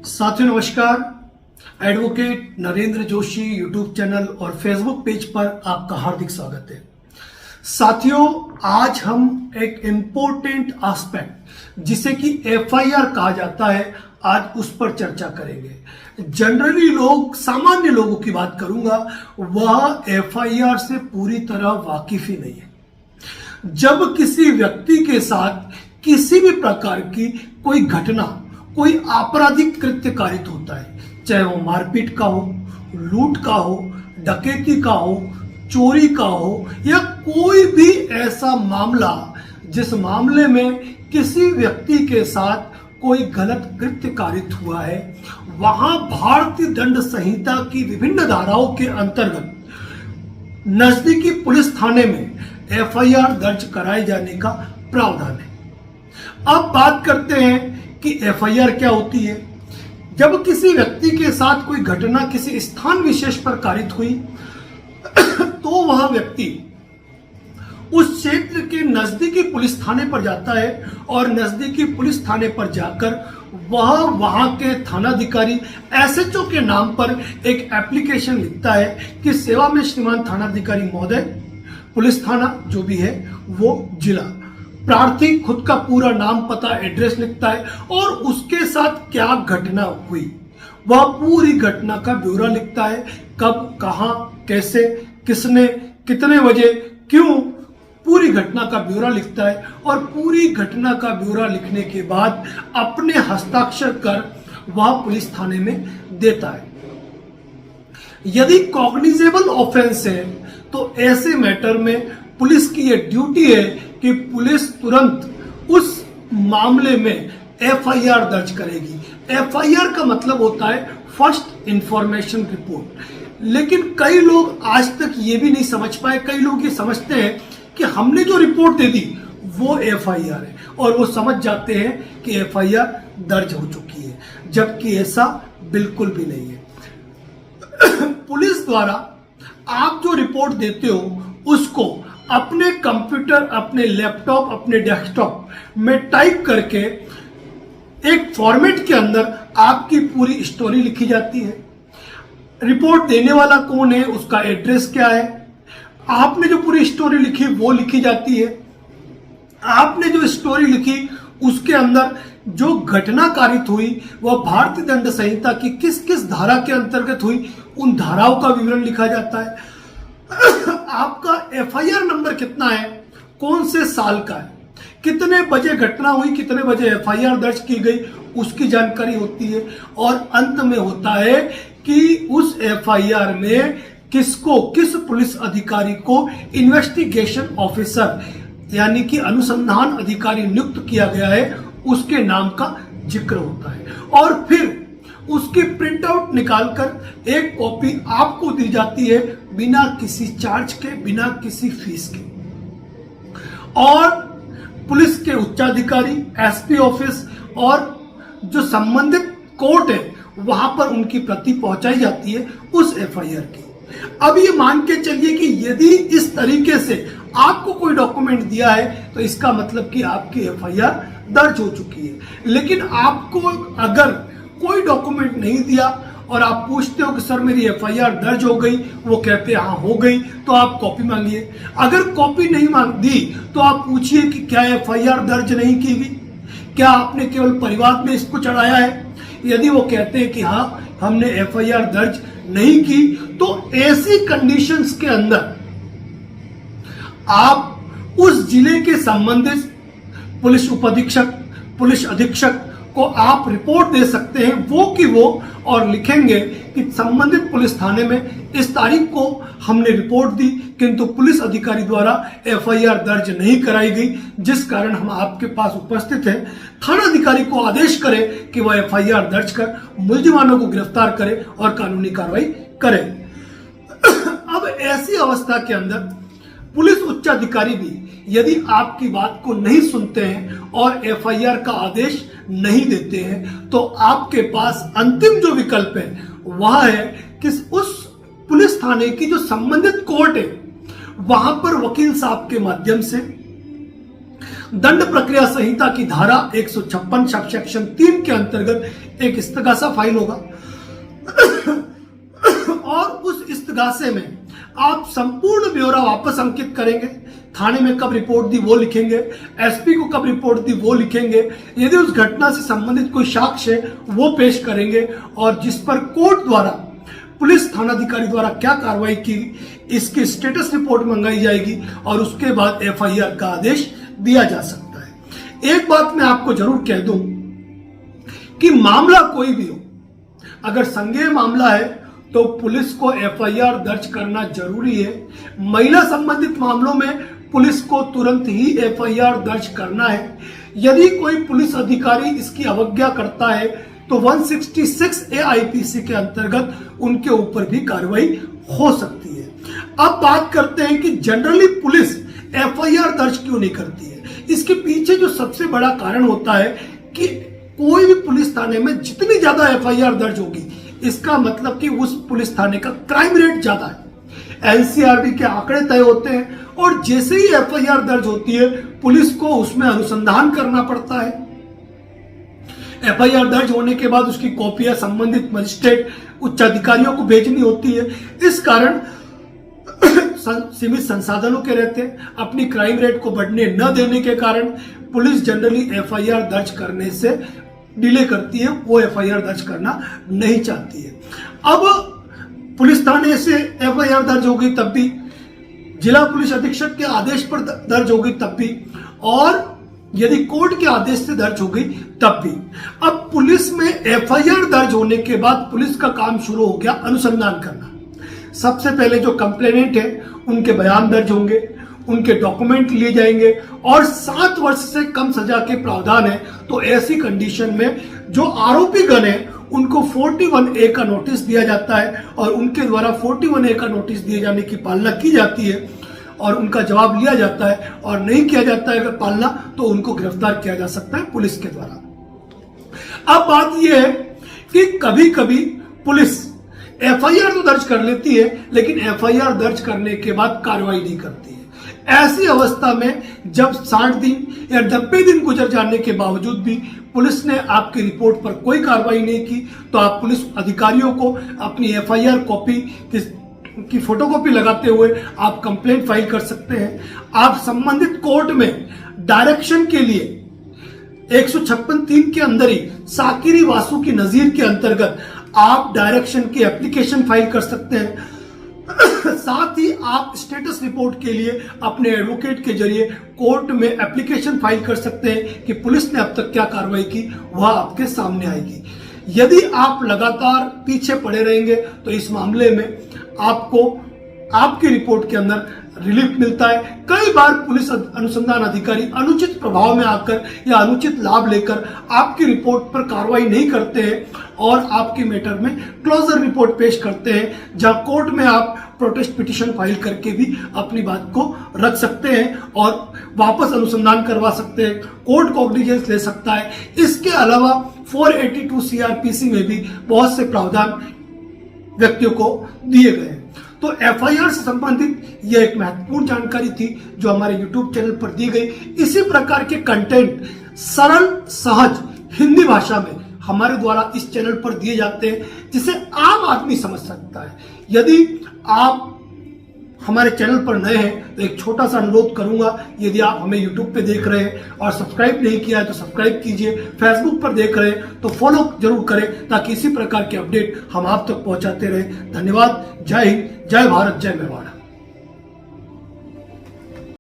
साथियों नमस्कार। Advocate Narendra Joshi YouTube channel और फेसबुक पेज पर आपका हार्दिक स्वागत है। साथियों, आज हम एक इम्पोर्टेंट एस्पेक्ट जिसे कि एफआईआर कहा जाता है, आज उस पर चर्चा करेंगे। जनरली सामान्य लोगों की बात करूंगा, वह एफआईआर से पूरी तरह वाकिफ ही नहीं है। जब किसी व्यक्ति के साथ किसी भी प्रकार की कोई घटना, कोई आपराधिक कृत्य कारित होता है, चाहे वो मारपीट का हो, लूट का हो, डकैती का हो, चोरी का हो, या कोई भी ऐसा मामला जिस मामले में किसी व्यक्ति के साथ कोई गलत कृत्य कारित हुआ है, वहां भारतीय दंड संहिता की विभिन्न धाराओं के अंतर्गत नजदीकी पुलिस थाने में एफआईआर दर्ज कराए जाने का प्रावधान है। अब बात करते हैं कि एफआईआर क्या होती है। जब किसी व्यक्ति के साथ कोई घटना किसी स्थान विशेष पर कारित हुई तो वह व्यक्ति उस क्षेत्र के नजदीकी पुलिस थाने पर जाता है और नजदीकी पुलिस थाने पर जाकर वह वहां के थानाधिकारी एसएचओ के नाम पर एक एप्लीकेशन लिखता है कि सेवा में श्रीमान थानाधिकारी महोदय, पुलिस थाना जो भी है वो जिला। प्रार्थी खुद का पूरा नाम, पता, एड्रेस लिखता है और उसके साथ क्या घटना हुई वह पूरी घटना का ब्यौरा लिखता है। कब, कहां, कैसे, किसने, कितने बजे, क्यों, पूरी घटना का ब्यौरा लिखता है और पूरी घटना का ब्यौरा लिखने के बाद अपने हस्ताक्षर कर वह पुलिस थाने में देता है। यदि कॉग्निजेबल ऑफेंस है तो ऐसे मैटर में पुलिस की यह ड्यूटी है कि पुलिस तुरंत उस मामले में एफआईआर दर्ज करेगी। एफआईआर का मतलब होता है फर्स्ट इंफॉर्मेशन रिपोर्ट। लेकिन कई लोग आज तक ये भी नहीं समझ पाए, कई लोग ये समझते हैं कि हमने जो रिपोर्ट दे दी वो एफआईआर है और वो समझ जाते हैं कि एफआईआर दर्ज हो चुकी है, जबकि ऐसा बिल्कुल भी नहीं है। पुलिस द्वारा आप जो रिपोर्ट देते हो उसको अपने कंप्यूटर, अपने लैपटॉप, अपने डेस्कटॉप में टाइप करके एक फॉर्मेट के अंदर आपकी पूरी स्टोरी लिखी जाती है। रिपोर्ट देने वाला कौन है, उसका एड्रेस क्या है, आपने जो पूरी स्टोरी लिखी वो लिखी जाती है। आपने जो स्टोरी लिखी उसके अंदर जो घटना कारित हुई वह भारतीय दंड संहिता की किस किस धारा के अंतर्गत हुई, उन धाराओं का विवरण लिखा जाता है। आपका एफआईआर नंबर कितना है, कौन से साल का है, कितने बजे घटना हुई, कितने बजे एफआईआर दर्ज की गई, उसकी जानकारी होती है। और अंत में होता है कि उस एफआईआर में किसको, किस पुलिस अधिकारी को इन्वेस्टिगेशन ऑफिसर यानी कि अनुसंधान अधिकारी नियुक्त किया गया है, उसके नाम का जिक्र होता है। और फिर उसकी प्रिंट आउट निकालकर एक कॉपी आपको दी जाती है बिना किसी चार्ज के, बिना किसी फीस के। और पुलिस के उच्चाधिकारी, एसपी ऑफिस और जो संबंधित कोर्ट है वहां पर उनकी प्रति पहुंचाई जाती है उस एफआईआर की। अब ये मान के चलिए कि यदि इस तरीके से आपको कोई डॉक्यूमेंट दिया है तो इसका मतलब कि आपकी एफआईआर दर्ज हो चुकी है। लेकिन आपको अगर कोई डॉक्यूमेंट नहीं दिया और आप पूछते हो कि सर मेरी एफआईआर दर्ज हो गई, वो कहते हैं हाँ हो गई, तो आप कॉपी मांगिए। अगर कॉपी नहीं मांग दी तो आप पूछिए कि क्या एफआईआर दर्ज नहीं की गई, क्या आपने केवल परिवार में इसको चढ़ाया है। यदि वो कहते हैं कि हाँ हमने एफआईआर दर्ज नहीं की, तो ऐसी कंडीशंस के अंदर आप उस जिले के संबंधित पुलिस उपाधीक्षक, पुलिस अधीक्षक को आप रिपोर्ट दे सकते हैं वो और लिखेंगे कि संबंधित पुलिस थाने में इस तारीख को हमने रिपोर्ट दी, किंतु पुलिस अधिकारी द्वारा एफआईआर दर्ज नहीं कराई गई, जिस कारण हम आपके पास उपस्थित हैं। थानाधिकारी को आदेश करें कि वह एफआईआर दर्ज कर मुलजिमानों को गिरफ्तार करे और कानूनी कार्रवाई करे। अब ऐसी अवस्था के अंदर पुलिस उच्चाधिकारी भी यदि आपकी बात को नहीं सुनते हैं और एफआईआर का आदेश नहीं देते हैं तो आपके पास अंतिम जो विकल्प है वह है कि उस पुलिस थाने की जो संबंधित कोर्ट है वहां पर वकील साहब के माध्यम से दंड प्रक्रिया संहिता की धारा 156 सेक्शन 3 के अंतर्गत एक इस्तगासा फाइल होगा और उस इस्तगासे में आप संपूर्ण ब्यौरा वापस अंकित करेंगे। थाने में कब रिपोर्ट दी वो लिखेंगे, एसपी को कब रिपोर्ट दी वो लिखेंगे, यदि उस घटना से संबंधित कोई साक्ष्य है वो पेश करेंगे और जिस पर कोर्ट द्वारा पुलिस थानाधिकारी द्वारा क्या कार्रवाई की इसकी स्टेटस रिपोर्ट मंगाई जाएगी और उसके बाद एफआईआर का आदेश दिया जा सकता है। एक बात मैं आपको जरूर कह दूं कि मामला कोई भी हो, अगर संज्ञेय मामला है तो पुलिस को एफआईआर दर्ज करना जरूरी है। महिला संबंधित मामलों में पुलिस को तुरंत ही एफआईआर दर्ज करना है। यदि कोई पुलिस अधिकारी इसकी अवज्ञा करता है तो 166 AIPC के अंतर्गत उनके ऊपर भी कार्रवाई हो सकती है। अब बात करते हैं कि जनरली पुलिस एफआईआर दर्ज क्यों नहीं करती है। इसके पीछे जो सबसे बड़ा कारण होता है कि कोई भी पुलिस थाने में जितनी ज्यादा एफआईआर दर्ज होगी इसका मतलब कि उस पुलिस थाने का क्राइम रेट ज्यादा है। एनसीआरबी के आंकड़े तय होते हैं और जैसे ही एफआईआर दर्ज होती है पुलिस को उसमें अनुसंधान करना पड़ता है। एफआईआर दर्ज होने के बाद उसकी कॉपियां संबंधित मजिस्ट्रेट उच्च अधिकारियों को भेजनी होती है। इस कारण सीमित संसाधनों के रहते अपनी क्राइम रेट को बढ़ने न देने के कारण पुलिस जनरली एफआईआर दर्ज करने से डिले करती है, वो एफआईआर दर्ज करना नहीं चाहती है। अब पुलिस थाने से एफआईआर दर्ज होगी तब भी, जिला पुलिस अधीक्षक के आदेश पर दर्ज होगी तब भी, और यदि कोर्ट के आदेश से दर्ज हो गई तब भी। अब पुलिस में एफआईआर दर्ज होने के बाद पुलिस का काम शुरू हो गया अनुसंधान करना। सबसे पहले जो कंप्लेनेंट है उनके बयान दर्ज होंगे, उनके डॉक्यूमेंट लिए जाएंगे और 7 वर्ष से कम सजा के प्रावधान है। तो ऐसी कंडीशन में जो आरोपी गण है उनको 41A का नोटिस दिया जाता है और उनके द्वारा 41A का नोटिस दिए जाने की पालना की जाती है और उनका जवाब लिया जाता है, और नहीं किया जाता है अगर पालना तो उनको गिरफ्तार किया जा सकता है पुलिस के द्वारा। अब बात यह है कि कभी कभी पुलिस एफआईआर तो दर्ज कर लेती है लेकिन एफआईआर दर्ज करने के बाद कार्रवाई नहीं करती है। ऐसी अवस्था में जब 60 दिन या 90 दिन गुजर जाने के बावजूद भी पुलिस ने आपकी रिपोर्ट पर कोई कार्रवाई नहीं की तो आप पुलिस अधिकारियों को अपनी एफआईआर कॉपी की फोटोकॉपी लगाते हुए आप कंप्लेंट फाइल कर सकते हैं। आप संबंधित कोर्ट में डायरेक्शन के लिए 156(3) के अंदर ही साकिरी वासु की नजीर के अंतर्गत आप डायरेक्शन की एप्लीकेशन फाइल कर सकते हैं। साथ ही आप स्टेटस रिपोर्ट के लिए अपने एडवोकेट के जरिए कोर्ट में एप्लीकेशन फाइल कर सकते हैं कि पुलिस ने अब तक क्या कार्रवाई की वह आपके सामने आएगी। यदि आप लगातार पीछे पड़े रहेंगे तो इस मामले में आपको आपकी रिपोर्ट के अंदर रिलीफ मिलता है। कई बार पुलिस अनुसंधान अधिकारी अनुचित प्रभाव में आकर या अनुचित लाभ लेकर आपकी रिपोर्ट पर कार्रवाई नहीं करते हैं और आपके मैटर में क्लोजर रिपोर्ट पेश करते हैं, जहां कोर्ट में आप प्रोटेस्ट पिटीशन फाइल करके भी अपनी बात को रख सकते हैं और वापस अनुसंधान करवा सकते हैं, कोर्ट कॉग्निजेंस ले सकता है। इसके अलावा 482 CRPC में भी बहुत से प्रावधान व्यक्तियों को दिए गए हैं। तो एफआईआर से संबंधित यह एक महत्वपूर्ण जानकारी थी जो हमारे YouTube चैनल पर दी गई। इसी प्रकार के कंटेंट सरल सहज हिंदी भाषा में हमारे द्वारा इस चैनल पर दिए जाते हैं जिसे आम आदमी समझ सकता है। यदि आप हमारे चैनल पर नए हैं तो एक छोटा सा अनुरोध करूंगा, यदि आप हमें YouTube पे देख रहे हैं और सब्सक्राइब नहीं किया है तो सब्सक्राइब कीजिए, फेसबुक पर देख रहे हैं तो फॉलो जरूर करें ताकि इसी प्रकार के अपडेट हम आप तक पहुंचाते रहें। धन्यवाद। जय हिंद, जय भारत, जय मेवाड़।